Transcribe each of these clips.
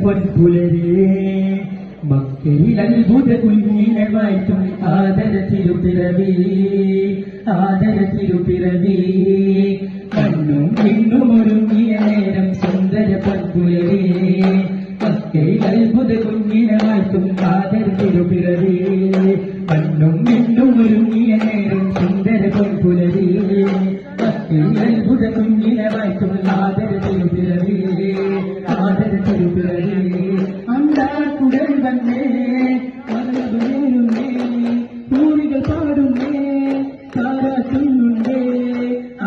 പൊൻപുലരേ മക്കയിൽ അത്ഭുത കുഞ്ഞിനമായിട്ടും ആദര തിരുപ്പിറവി കണ്ണും പിന്നും ഒരുങ്ങിയ നേരം സുന്ദര പൊൻപുലരേ മക്കയിൽ അത്ഭുത കുഞ്ഞിനമായിട്ടും ആദര തിരുപ്പിറവി കണ്ണും പിന്നും ഒരുങ്ങിയ നേരം സുന്ദര പൊൻപുലരേ മക്കയിൽ അത്ഭുത കുഞ്ഞിനമായിട്ടും ആദര തിരുപ്പിറവി അണ്ടാക്കുടൽ വന്നേ മറന്നുന്നേ പൂരികൾ പാടുന്നേ താരാട്ടുന്നുണ്ടേ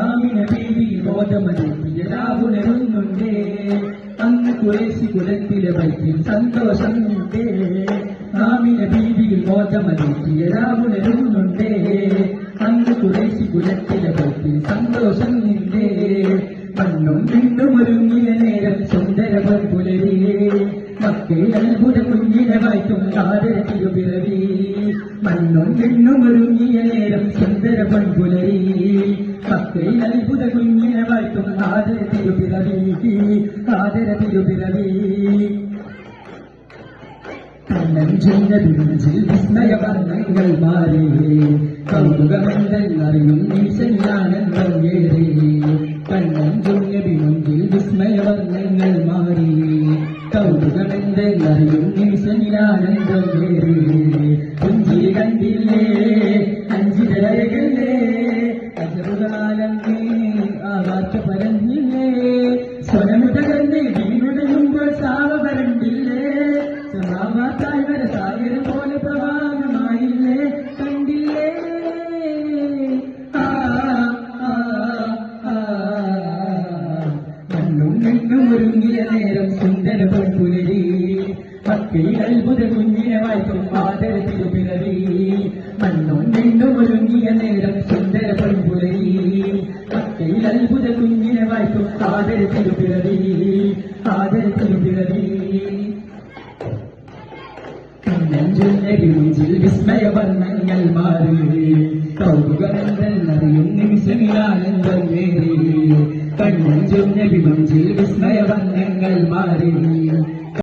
ആമിന ബീവി ബോധമതെത്തിയ രാവുണരുന്നുണ്ടേ അന്ന് കുറേശി കുലത്തിലെ വൈദ്യം സന്തോഷമുണ്ടേ ആമിന ബീവിയിൽ ബോധമതെത്തിയ രാവുണരുന്നുണ്ടേ അന്ന് കുറേശി കുലത്തിലെ വൈദ്യം സന്തോഷമുണ്ടേ മണ്ണും പിന്നും ഒരുങ്ങിയ നേരം സുന്ദര പൊൻപുലരേ മക്കയിൽ അത്ഭുത കുഞ്ഞിനമായിട്ടും ആദര തിരുപ്പിറവി മണ്ണും പിന്നും ഒരുങ്ങിയ നേരം സുന്ദര പൊൻപുലരേ മക്കയിൽ അത്ഭുത കുഞ്ഞിനമായിട്ടും ആദര തിരുപ്പിറവി കണ്ണൻ ചുന്നതിൽ വിസ്മയവർണ്ണങ്ങൾ മാറി കൗതുകമെന്തെന്നറിയും ഈശനാനന്ദം ഏറെ കണ്ണൻ ചുന്നതിൽ വിസ്മയവർണ്ണങ്ങൾ മാറി കൗതുകമെന്തെന്നറിയും ഈശനാനന്ദം ഏറെ പുഞ്ചിരി കണ്ടില്ലേ അഞ്ചിതരകല്ലേ അജറുകാലന്നേ ആ വാർത്ത പറഞ്ഞില്ലേ സ്വനമുതകന്നേ വീണുടയുമ്പോൾ സാവ വരണ്ടില്ലേ സമാവാത്താഴ്വര സാഗരം പോലെ പ്രവാഹമായില്ലേ കണ്ടില്ലേ മണ്ണും പെണ്ണും ഒരുങ്ങിയ നേരം സുന്ദര പൊൻപുലരേ മക്കയിൽ അത്ഭുത കുഞ്ഞിനമായിട്ടും ആദര തിരുപ്പിറവി മണ്ണും പെണ്ണും ഒരുങ്ങിയ നേരം സുന്ദര പൊൻപുലരേ മക്കയിൽ അത്ഭുത കുഞ്ഞിനമായിട്ടും ആദര തിരുപ്പിറവി നെഞ്ചിൽ വിസ്മയവർണ്ണങ്ങൾ മാറി കൗതുകമെന്തെന്നറിയും നിമിഷമിലാനന്ദം നേരി കണ്ണഞ്ചും നബിമഞ്ചിൽ വിസ്മയവർണ്ണങ്ങൾ മാറി